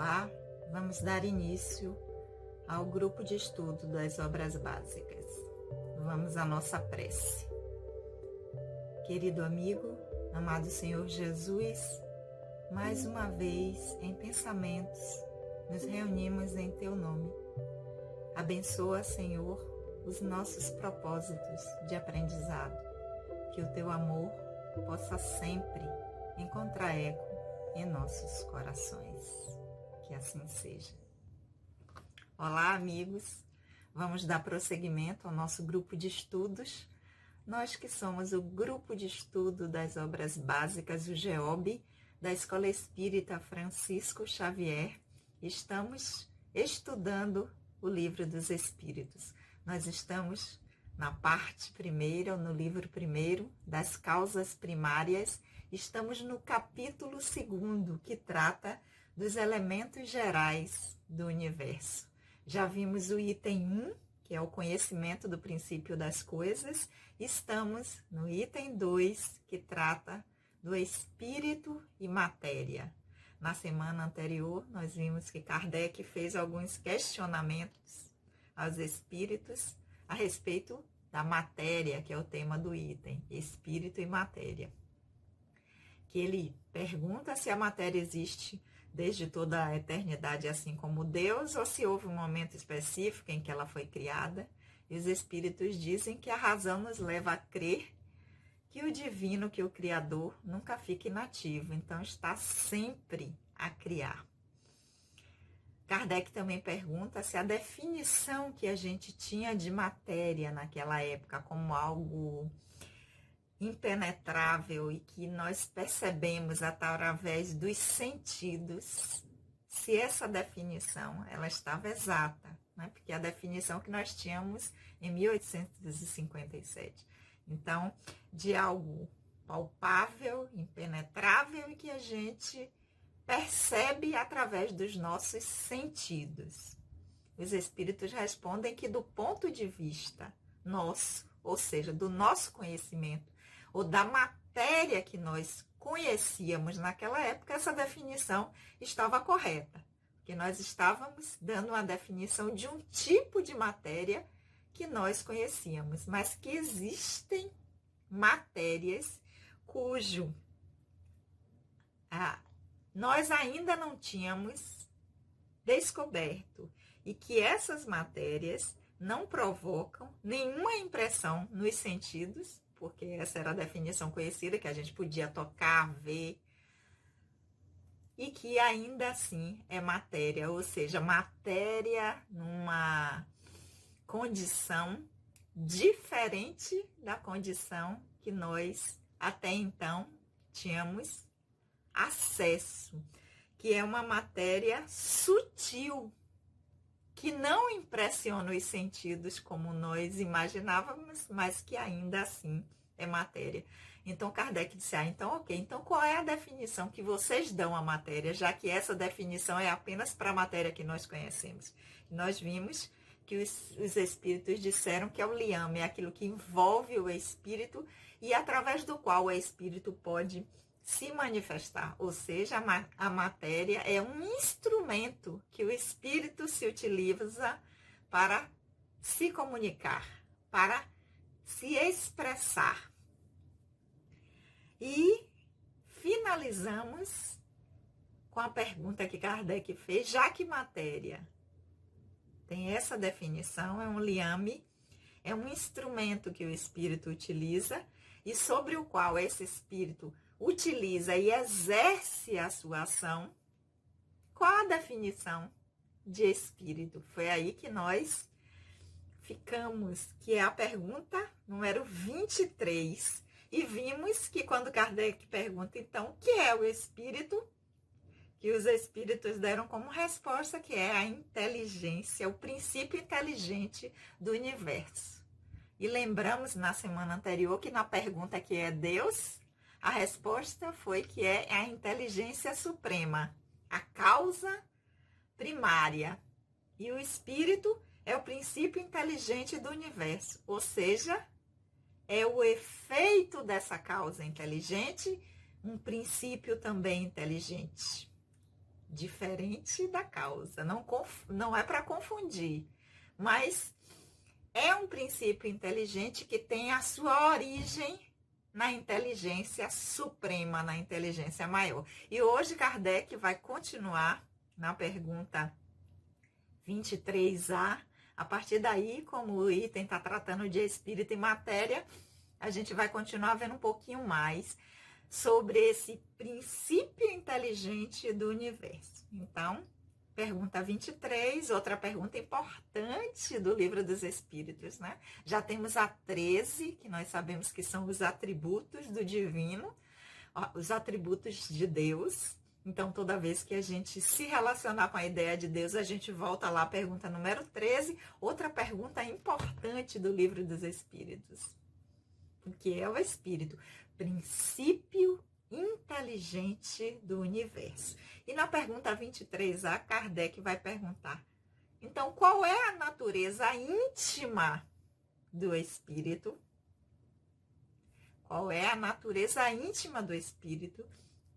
Olá, vamos dar início ao grupo de estudo das obras básicas. Vamos à nossa prece. Querido amigo, amado Senhor Jesus, mais uma vez em pensamentos nos reunimos em Teu nome. Abençoa, Senhor, os nossos propósitos de aprendizado, que o Teu amor possa sempre encontrar eco em nossos corações. Que assim seja. Olá, amigos. Vamos dar prosseguimento ao nosso grupo de estudos. Nós que somos o grupo de estudo das obras básicas, o GEOB, da Escola Espírita Francisco Xavier, estamos estudando o Livro dos Espíritos. Nós estamos na parte primeira, ou no livro primeiro, das causas primárias. Estamos no capítulo 2, que trata dos elementos gerais do universo. Já vimos o item 1, que é o conhecimento do princípio das coisas. Estamos no item 2, que trata do espírito e matéria. Na semana anterior, nós vimos que Kardec fez alguns questionamentos aos espíritos a respeito da matéria, que é o tema do item, espírito e matéria. Que ele pergunta se a matéria existe desde toda a eternidade, assim como Deus, ou se houve um momento específico em que ela foi criada. E os espíritos dizem que a razão nos leva a crer que o divino, que o Criador, nunca fica inativo, então está sempre a criar. Kardec também pergunta se a definição que a gente tinha de matéria naquela época como algo impenetrável e que nós percebemos através dos sentidos, se essa definição ela estava exata, né? Porque a definição que nós tínhamos em 1857. Então, de algo palpável, impenetrável e que a gente percebe através dos nossos sentidos. Os espíritos respondem que do ponto de vista nosso, ou seja, do nosso conhecimento, ou da matéria que nós conhecíamos naquela época, essa definição estava correta. Porque nós estávamos dando uma definição de um tipo de matéria que nós conhecíamos, mas que existem matérias cujo nós ainda não tínhamos descoberto e que essas matérias não provocam nenhuma impressão nos sentidos, porque essa era a definição conhecida, que a gente podia tocar, ver, e que ainda assim é matéria, ou seja, matéria numa condição diferente da condição que nós até então tínhamos acesso, que é uma matéria sutil, que não impressiona os sentidos como nós imaginávamos, mas que ainda assim é matéria. Então Kardec disse, então ok, então qual é a definição que vocês dão à matéria, já que essa definição é apenas para a matéria que nós conhecemos? Nós vimos que os espíritos disseram que é o liame, é aquilo que envolve o espírito e através do qual o espírito pode se manifestar, ou seja, a matéria é um instrumento que o espírito se utiliza para se comunicar, para se expressar. E finalizamos com a pergunta que Kardec fez, já que matéria tem essa definição, é um liame, é um instrumento que o espírito utiliza e sobre o qual esse espírito utiliza e exerce a sua ação. Qual a definição de espírito? Foi aí que nós ficamos, que é a pergunta número 23. E vimos que quando Kardec pergunta, então, o que é o espírito? Que os espíritos deram como resposta que é a inteligência, o princípio inteligente do universo. E lembramos na semana anterior que na pergunta que é Deus, a resposta foi que é a inteligência suprema, a causa primária. E o espírito é o princípio inteligente do universo, ou seja, é o efeito dessa causa inteligente, um princípio também inteligente. diferente da causa. Não é para confundir, mas é um princípio inteligente que tem a sua origem na inteligência suprema, na inteligência maior. E hoje Kardec vai continuar na pergunta 23A. A partir daí, como o item está tratando de espírito e matéria, a gente vai continuar vendo um pouquinho mais sobre esse princípio inteligente do universo. Então, pergunta 23, outra pergunta importante do Livro dos Espíritos, né? Já temos a 13, que nós sabemos que são os atributos do divino, os atributos de Deus. Então, toda vez que a gente se relacionar com a ideia de Deus, a gente volta lá à pergunta número 13, outra pergunta importante do Livro dos Espíritos. O que é o Espírito? Princípio inteligente do universo. E na pergunta 23A, Kardec vai perguntar: então, qual é a natureza íntima do Espírito? Qual é a natureza íntima do Espírito?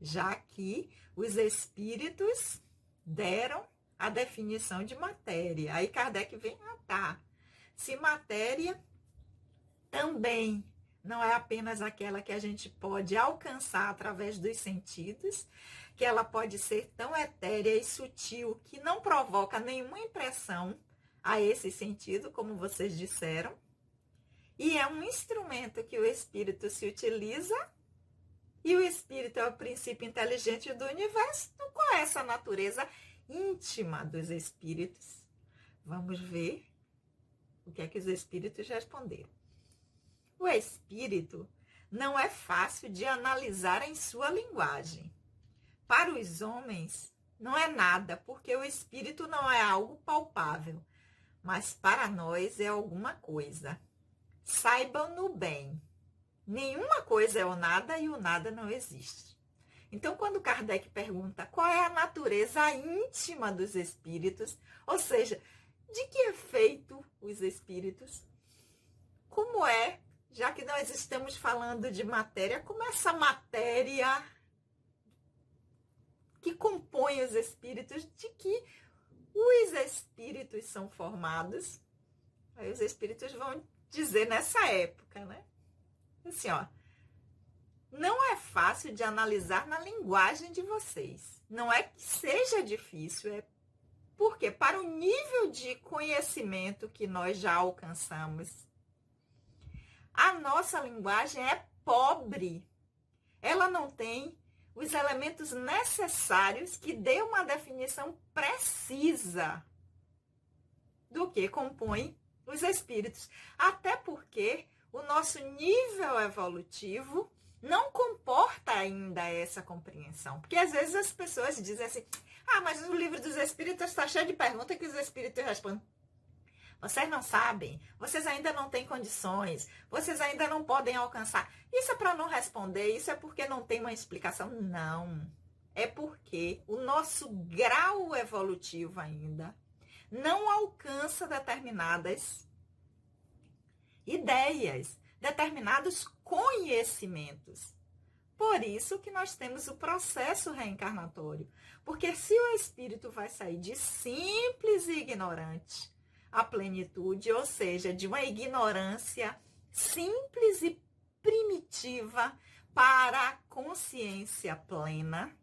Já que os Espíritos deram a definição de matéria. Aí Kardec vem, se matéria também não é apenas aquela que a gente pode alcançar através dos sentidos, que ela pode ser tão etérea e sutil que não provoca nenhuma impressão a esse sentido, como vocês disseram, e é um instrumento que o Espírito se utiliza, e o Espírito é o princípio inteligente do universo. Então, qual é essa natureza íntima dos Espíritos? Vamos ver o que é que os Espíritos responderam. O Espírito não é fácil de analisar em sua linguagem. Para os homens, não é nada, porque o Espírito não é algo palpável, mas para nós é alguma coisa. Saibam-no bem. Nenhuma coisa é o nada e o nada não existe. Então, quando Kardec pergunta qual é a natureza íntima dos espíritos, ou seja, de que é feito os espíritos, como é, já que nós estamos falando de matéria, como essa matéria que compõe os espíritos, de que os espíritos são formados? Aí os espíritos vão dizer nessa época, né? Assim, não é fácil de analisar na linguagem de vocês. Não é que seja difícil, é porque para o nível de conhecimento que nós já alcançamos, a nossa linguagem é pobre. Ela não tem os elementos necessários que dê uma definição precisa do que compõe os espíritos. Até porque o nosso nível evolutivo não comporta ainda essa compreensão. Porque às vezes as pessoas dizem assim, mas o Livro dos Espíritos está cheio de perguntas que os espíritos respondem. Vocês não sabem, vocês ainda não têm condições, vocês ainda não podem alcançar. Isso é para não responder, isso é porque não tem uma explicação. Não, é porque o nosso grau evolutivo ainda não alcança determinadas ideias, determinados conhecimentos. Por isso que nós temos o processo reencarnatório. Porque se o espírito vai sair de simples e ignorante à plenitude, ou seja, de uma ignorância simples e primitiva para a consciência plena,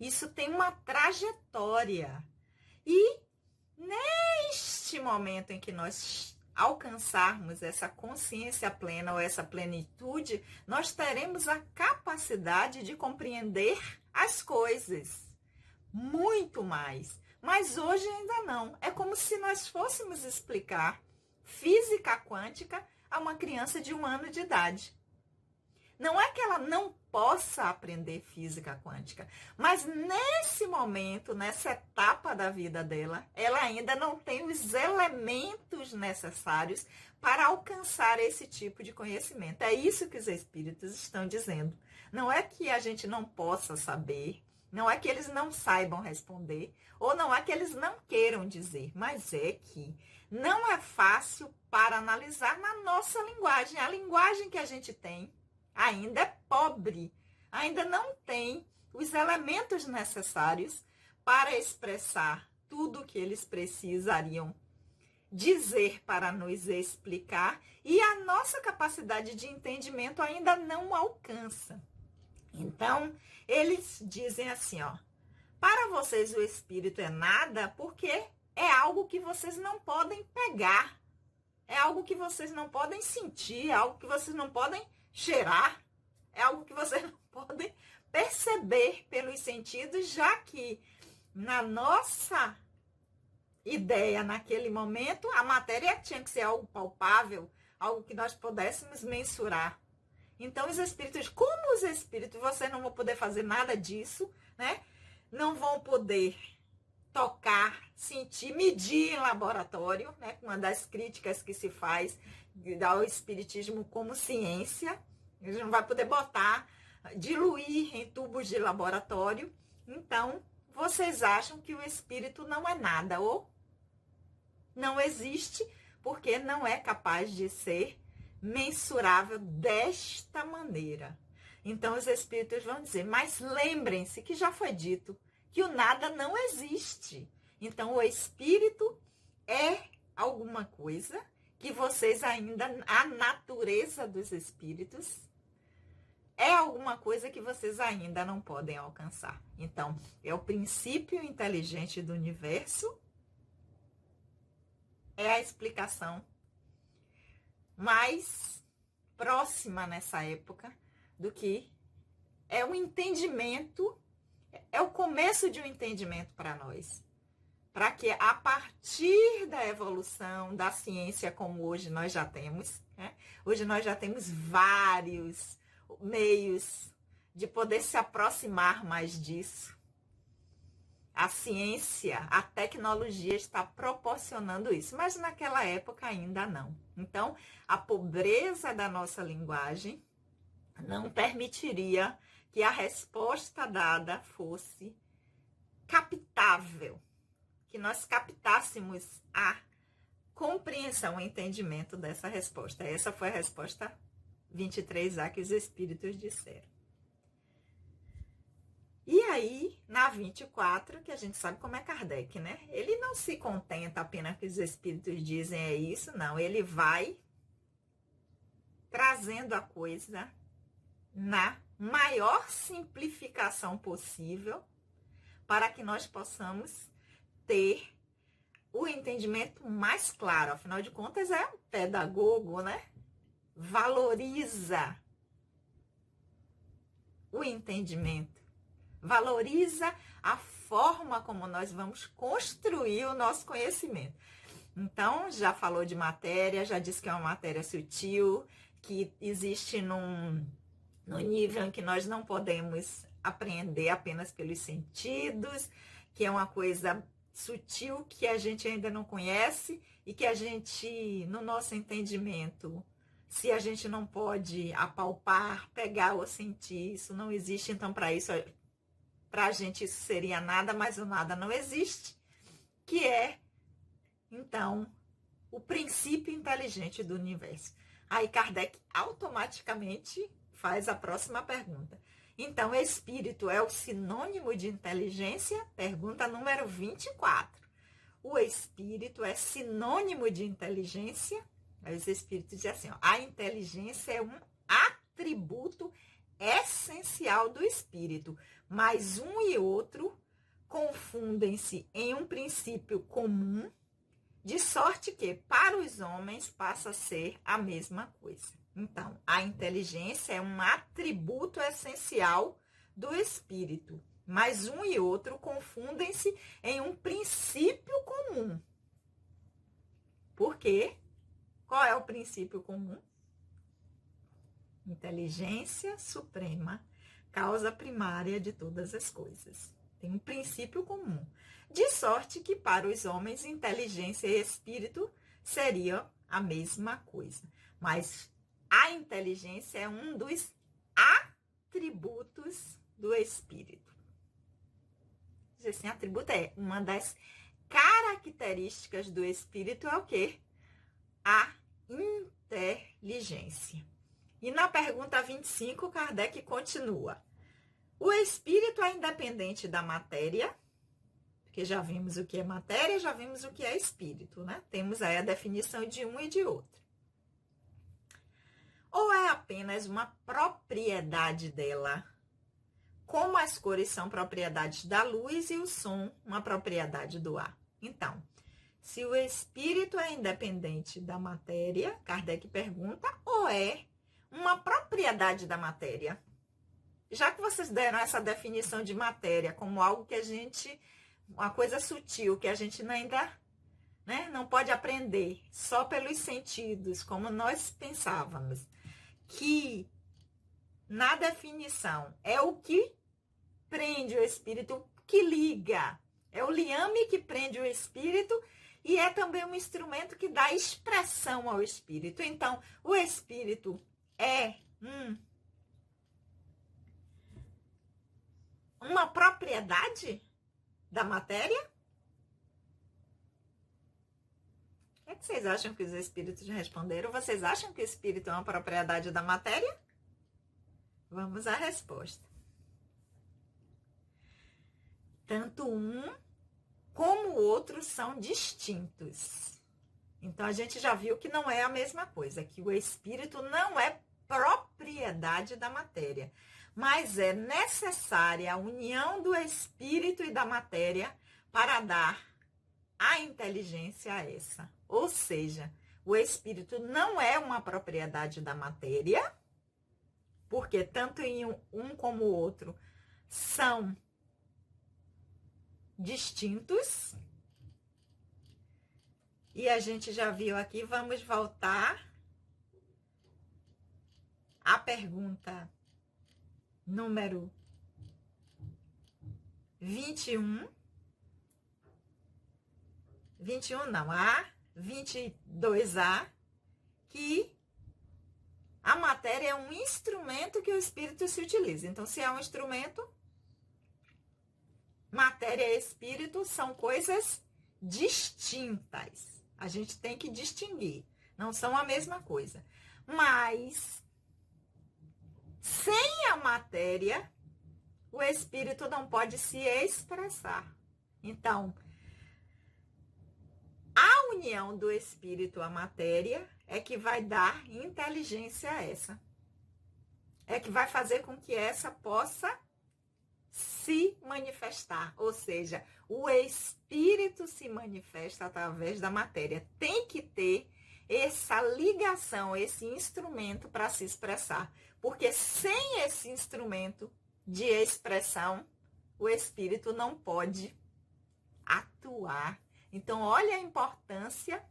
isso tem uma trajetória. E neste momento em que nós alcançarmos essa consciência plena ou essa plenitude, nós teremos a capacidade de compreender as coisas muito mais. Mas hoje ainda não. É como se nós fôssemos explicar física quântica a uma criança de 1 ano de idade. Não é que ela não possa aprender física quântica, mas nesse momento, nessa etapa da vida dela, ela ainda não tem os elementos necessários para alcançar esse tipo de conhecimento. É isso que os espíritos estão dizendo. Não é que a gente não possa saber, não é que eles não saibam responder, ou não é que eles não queiram dizer, mas é que não é fácil para analisar na nossa linguagem. A linguagem que a gente tem ainda é pobre, ainda não tem os elementos necessários para expressar tudo o que eles precisariam dizer para nos explicar, e a nossa capacidade de entendimento ainda não alcança. Então, eles dizem assim, ó, para vocês o Espírito é nada porque é algo que vocês não podem pegar, é algo que vocês não podem sentir, é algo que vocês não podem cheirar, é algo que vocês não podem perceber pelos sentidos, já que na nossa ideia, naquele momento, a matéria tinha que ser algo palpável, algo que nós pudéssemos mensurar. Então, os espíritos, como os espíritos, vocês não vão poder fazer nada disso, né? Não vão poder tocar, sentir, medir em laboratório, né? Uma das críticas que se faz ao espiritismo como ciência. A gente não vai poder botar, diluir em tubos de laboratório. Então, vocês acham que o espírito não é nada ou não existe, porque não é capaz de ser mensurável desta maneira. Então, os espíritos vão dizer, mas lembrem-se que já foi dito que o nada não existe. Então, o espírito é alguma coisa que vocês ainda, a natureza dos espíritos é alguma coisa que vocês ainda não podem alcançar. Então, é o princípio inteligente do universo, é a explicação mais próxima nessa época do que é o entendimento, é o começo de um entendimento para nós. Para que a partir da evolução da ciência, como hoje nós já temos, né? Hoje nós já temos vários meios de poder se aproximar mais disso. A ciência, a tecnologia está proporcionando isso, mas naquela época ainda não. Então, a pobreza da nossa linguagem não permitiria que a resposta dada fosse captável, que nós captássemos a compreensão, o entendimento dessa resposta. Essa foi a resposta 23A que os espíritos disseram. E aí, na 24, que a gente sabe como é Kardec, né? Ele não se contenta apenas que os espíritos dizem é isso, não. Ele vai trazendo a coisa na maior simplificação possível para que nós possamos ter o entendimento mais claro. Afinal de contas, é um pedagogo, né? Valoriza o entendimento. Valoriza a forma como nós vamos construir o nosso conhecimento. Então, já falou de matéria, já disse que é uma matéria sutil, que existe no nível em que nós não podemos apreender apenas pelos sentidos, que é uma coisa sutil que a gente ainda não conhece e que a gente, no nosso entendimento, se a gente não pode apalpar, pegar ou sentir, isso não existe. Então, para isso, para a gente isso seria nada, mas o nada não existe, que é, então, o princípio inteligente do universo. Aí Kardec automaticamente faz a próxima pergunta. Então, espírito é o sinônimo de inteligência? Pergunta número 24. O espírito é sinônimo de inteligência? Aí os espíritos dizem assim, ó, a inteligência é um atributo essencial do espírito, mas um e outro confundem-se em um princípio comum, de sorte que, para os homens, passa a ser a mesma coisa. Então, a inteligência é um atributo essencial do espírito, mas um e outro confundem-se em um princípio comum. Por quê? Qual é o princípio comum? Inteligência suprema, causa primária de todas as coisas. Tem um princípio comum. De sorte que para os homens, inteligência e espírito seriam a mesma coisa. Mas a inteligência é um dos atributos do espírito. Assim, atributo é uma das características do espírito é o quê? A inteligência. E na pergunta 25, Kardec continua. O espírito é independente da matéria, porque já vimos o que é matéria, já vimos o que é espírito, né? Temos aí a definição de um e de outro. Ou é apenas uma propriedade dela, como as cores são propriedades da luz e o som uma propriedade do ar. Então, se o espírito é independente da matéria, Kardec pergunta, ou é uma propriedade da matéria? Já que vocês deram essa definição de matéria como algo que a gente, uma coisa sutil, que a gente ainda, né, não pode aprender só pelos sentidos, como nós pensávamos, que na definição é o que prende o espírito, o que liga, é o liame que prende o espírito e é também um instrumento que dá expressão ao espírito. Então, o espírito é uma propriedade da matéria? O que é que vocês acham que os espíritos responderam? Vocês acham que o espírito é uma propriedade da matéria? Vamos à resposta. Tanto um como o outro são distintos. Então, a gente já viu que não é a mesma coisa, que o espírito não é propriedade da matéria, mas é necessária a união do espírito e da matéria para dar a inteligência a essa. Ou seja, o espírito não é uma propriedade da matéria, porque tanto em um como o outro são distintos. E a gente já viu aqui, vamos voltar à pergunta número 21. 21 não, a 22A, que a matéria é um instrumento que o espírito se utiliza. Então, se é um instrumento, matéria e espírito são coisas distintas. A gente tem que distinguir. Não são a mesma coisa. Mas, sem a matéria, o espírito não pode se expressar. Então, a união do espírito à matéria é que vai dar inteligência a essa. É que vai fazer com que essa possa se manifestar. Ou seja, o espírito se manifesta através da matéria. Tem que ter essa ligação, esse instrumento para se expressar. Porque sem esse instrumento de expressão, o espírito não pode atuar. Então, olha a importância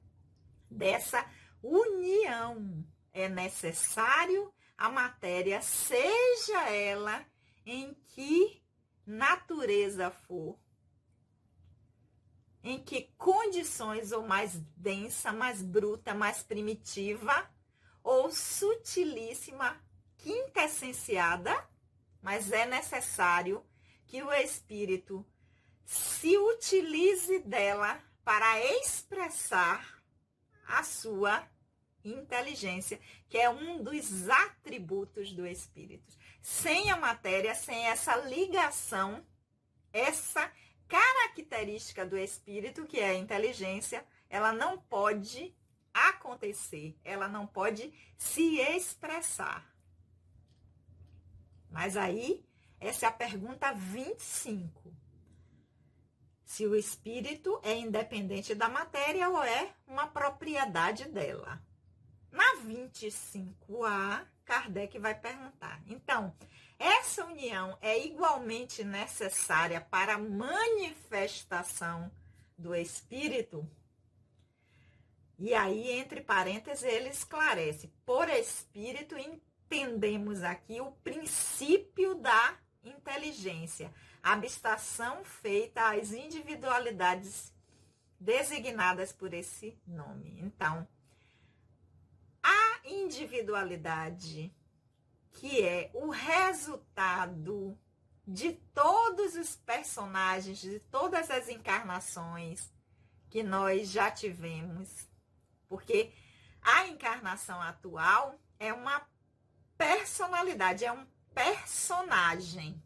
dessa união. É necessário a matéria, seja ela em que natureza for, em que condições, ou mais densa, mais bruta, mais primitiva, ou sutilíssima, quintessenciada, mas é necessário que o espírito se utilize dela para expressar a sua inteligência, que é um dos atributos do espírito. Sem a matéria, sem essa ligação, essa característica do espírito, que é a inteligência, ela não pode acontecer, ela não pode se expressar. Mas aí, essa é a pergunta 25. Se o espírito é independente da matéria ou é uma propriedade dela. Na 25A, Kardec vai perguntar. Então, essa união é igualmente necessária para a manifestação do espírito? E aí, entre parênteses, ele esclarece. Por espírito, entendemos aqui o princípio da inteligência, abstração feita às individualidades designadas por esse nome. Então, a individualidade, que é o resultado de todos os personagens, de todas as encarnações que nós já tivemos, porque a encarnação atual é uma personalidade, é um personagem.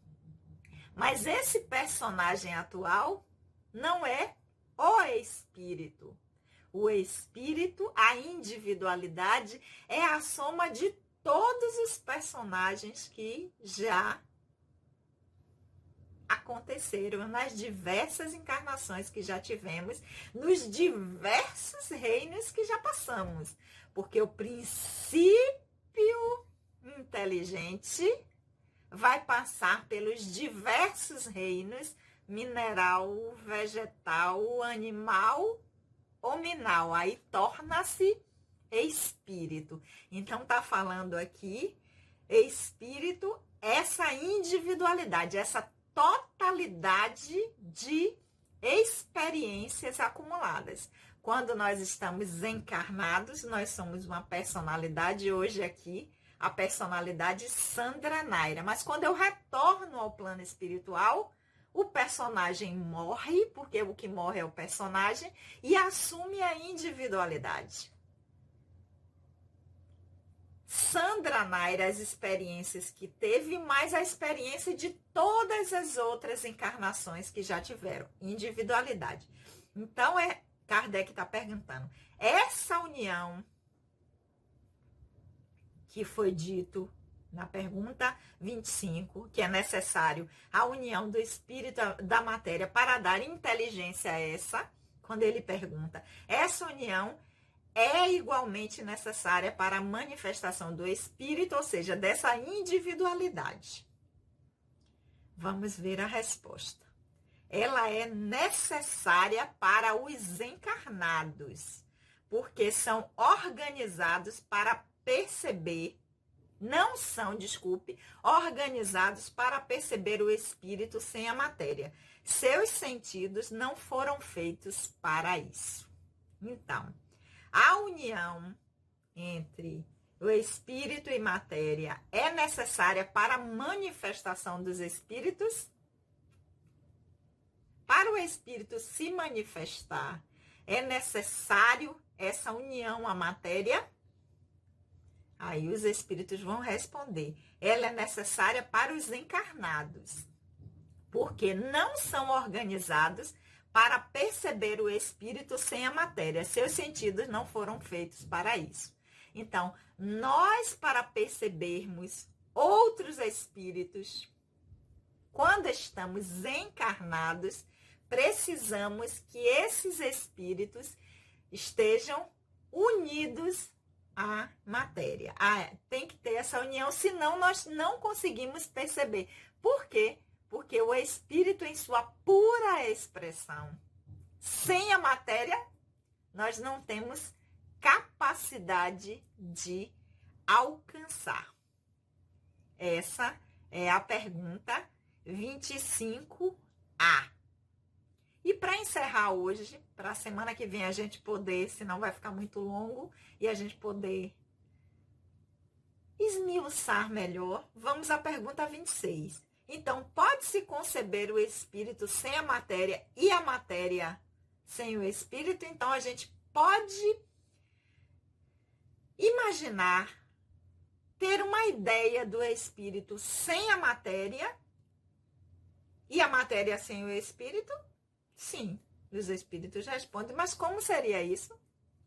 Mas esse personagem atual não é o espírito. O espírito, a individualidade, é a soma de todos os personagens que já aconteceram nas diversas encarnações que já tivemos, nos diversos reinos que já passamos. Porque o princípio inteligente vai passar pelos diversos reinos, mineral, vegetal, animal ou minal. Aí torna-se espírito. Então tá falando aqui espírito, essa individualidade, essa totalidade de experiências acumuladas. Quando nós estamos encarnados, nós somos uma personalidade, hoje aqui, a personalidade Sandra Naira. Mas quando eu retorno ao plano espiritual, o personagem morre, porque o que morre é o personagem, e assume a individualidade. Sandra Naira, as experiências que teve, mais a experiência de todas as outras encarnações que já tiveram. Individualidade. Então, Kardec está perguntando, essa união que foi dito na pergunta 25, que é necessário a união do espírito da matéria para dar inteligência a essa, quando ele pergunta, essa união é igualmente necessária para a manifestação do espírito, ou seja, dessa individualidade. Vamos ver a resposta. Ela é necessária para os encarnados, porque são organizados para perceber, organizados para perceber o espírito sem a matéria. Seus sentidos não foram feitos para isso. Então, a união entre o espírito e matéria é necessária para a manifestação dos espíritos? Para o espírito se manifestar, é necessário essa união à matéria? Aí os espíritos vão responder. Ela é necessária para os encarnados, porque não são organizados para perceber o espírito sem a matéria. Seus sentidos não foram feitos para isso. Então, nós, para percebermos outros espíritos, quando estamos encarnados, precisamos que esses espíritos estejam unidos à matéria. Tem que ter essa união, senão nós não conseguimos perceber. Por quê? Porque o espírito, em sua pura expressão, sem a matéria, nós não temos capacidade de alcançar. Essa é a pergunta 25A. E para encerrar hoje, para a semana que vem a gente poder, senão vai ficar muito longo, e a gente poder esmiuçar melhor, vamos à pergunta 26. Então, pode-se conceber o espírito sem a matéria e a matéria sem o espírito? Então, a gente pode imaginar, ter uma ideia do espírito sem a matéria e a matéria sem o espírito? Sim, os espíritos respondem, mas como seria isso?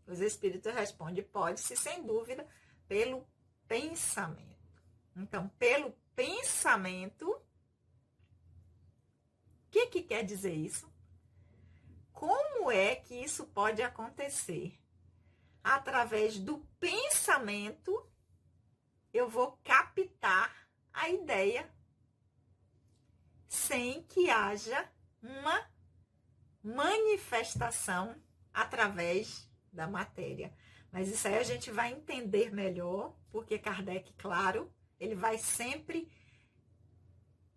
Os espíritos respondem, pode-se, sem dúvida, pelo pensamento. Então, pelo pensamento, o que quer dizer isso? Como é que isso pode acontecer? Através do pensamento, eu vou captar a ideia sem que haja uma manifestação através da matéria. Mas isso aí a gente vai entender melhor, porque Kardec, claro, ele vai sempre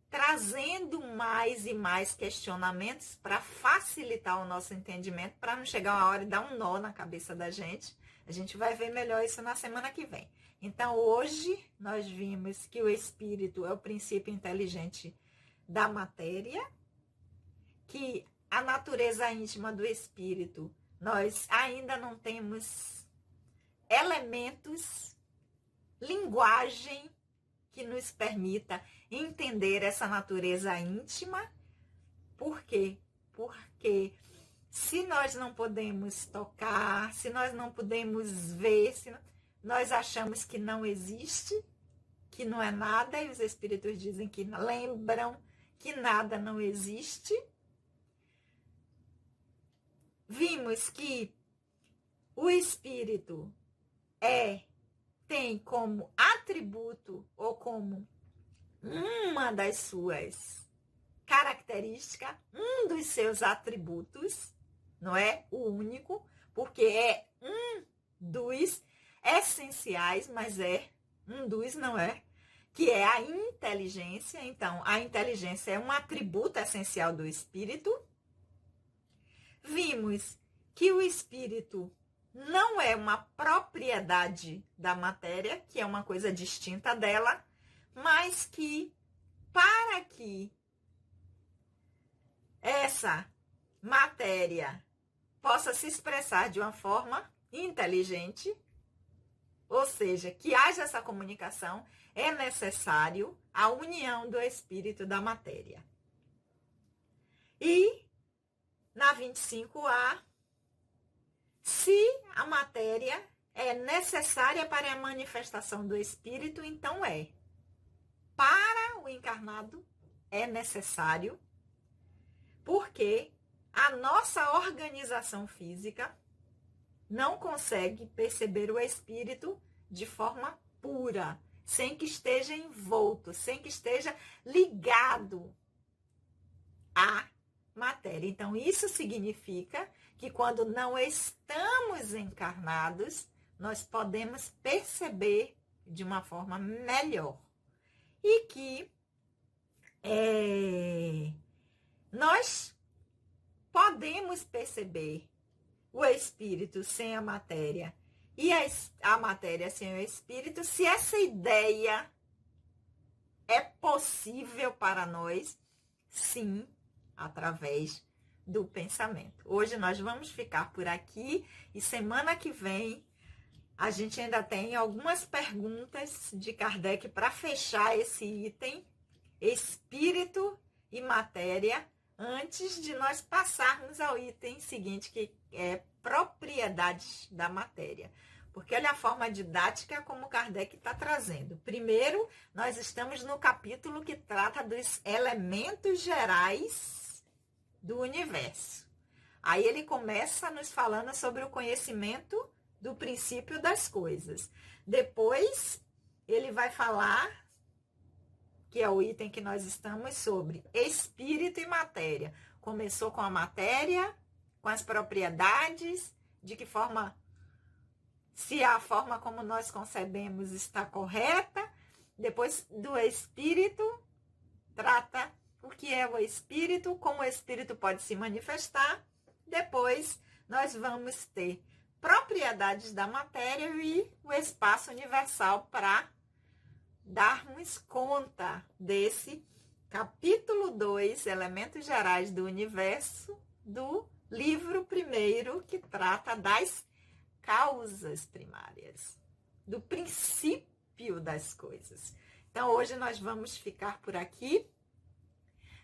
trazendo mais e mais questionamentos para facilitar o nosso entendimento, para não chegar uma hora e dar um nó na cabeça da gente. A gente vai ver melhor isso na semana que vem. Então, hoje, nós vimos que o espírito é o princípio inteligente da matéria, que a natureza íntima do espírito, nós ainda não temos elementos, linguagem que nos permita entender essa natureza íntima. Por quê? Porque se nós não podemos tocar, se nós não podemos ver, nós achamos que não existe, que não é nada, e os espíritos dizem que lembram que nada não existe. Vimos que o espírito tem como atributo ou como uma das suas características, um dos seus atributos, não é o único, porque é um dos essenciais, mas é um dos, não é? Que é a inteligência. Então, a inteligência é um atributo essencial do espírito. Vimos que o espírito não é uma propriedade da matéria, que é uma coisa distinta dela, mas que para que essa matéria possa se expressar de uma forma inteligente, ou seja, que haja essa comunicação, é necessário a união do espírito da matéria. E na 25A, se a matéria é necessária para a manifestação do espírito, então para o encarnado é necessário, porque a nossa organização física não consegue perceber o espírito de forma pura, sem que esteja envolto, sem que esteja ligado à matéria. Então, isso significa que quando não estamos encarnados, nós podemos perceber de uma forma melhor. E que nós podemos perceber o espírito sem a matéria e a matéria sem o espírito, se essa ideia é possível para nós, sim, através do pensamento. Hoje nós vamos ficar por aqui e semana que vem a gente ainda tem algumas perguntas de Kardec para fechar esse item, espírito e matéria, antes de nós passarmos ao item seguinte, que é propriedades da matéria. Porque olha a forma didática como Kardec está trazendo. Primeiro, nós estamos no capítulo que trata dos elementos gerais do universo. Aí ele começa nos falando sobre o conhecimento do princípio das coisas. Depois, ele vai falar, que é o item que nós estamos, sobre espírito e matéria. Começou com a matéria, com as propriedades, de que forma, se a forma como nós concebemos está correta. Depois do espírito, trata o que é o espírito, como o espírito pode se manifestar. Depois, nós vamos ter propriedades da matéria e o espaço universal para darmos conta desse capítulo 2, Elementos Gerais do Universo, do livro primeiro, que trata das causas primárias, do princípio das coisas. Então, hoje nós vamos ficar por aqui.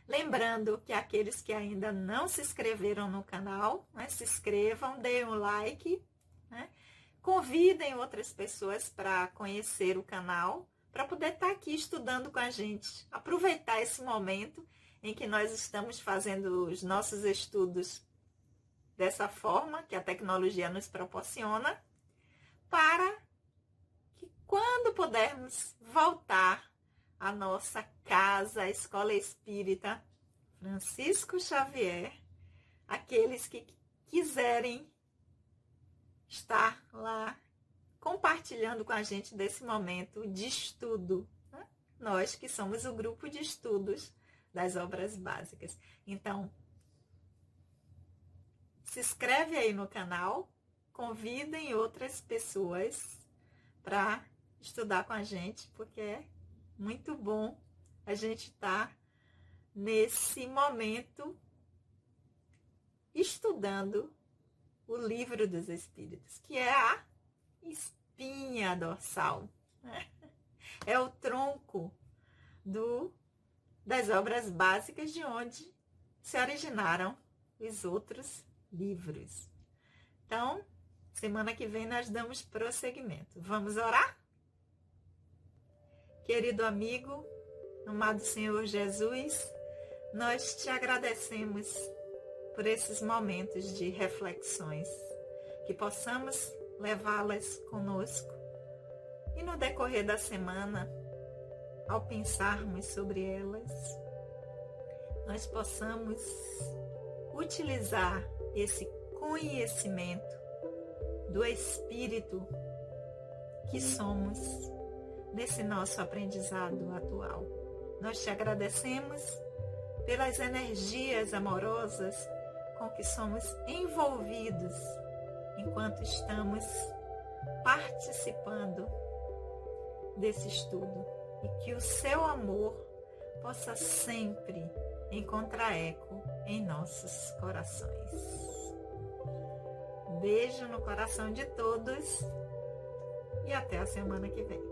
Lembrando que aqueles que ainda não se inscreveram no canal, né, se inscrevam, deem um like, né, convidem outras pessoas para conhecer o canal, para poder estar aqui estudando com a gente. Aproveitar esse momento em que nós estamos fazendo os nossos estudos dessa forma, que a tecnologia nos proporciona, para que quando pudermos voltar à nossa casa, a Escola Espírita Francisco Xavier, aqueles que quiserem estar lá compartilhando com a gente desse momento de estudo, né? Nós que somos o grupo de estudos das obras básicas. Então, se inscreve aí no canal, convidem outras pessoas para estudar com a gente, porque é muito bom a gente estar nesse momento estudando o Livro dos Espíritos, que é a espinha dorsal, né? É o tronco das obras básicas de onde se originaram os outros livros. Então, semana que vem nós damos prosseguimento. Vamos orar? Querido amigo, amado Senhor Jesus, nós te agradecemos por esses momentos de reflexões, que possamos levá-las conosco e no decorrer da semana, ao pensarmos sobre elas, nós possamos utilizar esse conhecimento do Espírito que somos nesse nosso aprendizado atual. Nós te agradecemos pelas energias amorosas com que somos envolvidos enquanto estamos participando desse estudo e que o seu amor possa sempre encontrar eco em nossos corações. Beijo no coração de todos e até a semana que vem.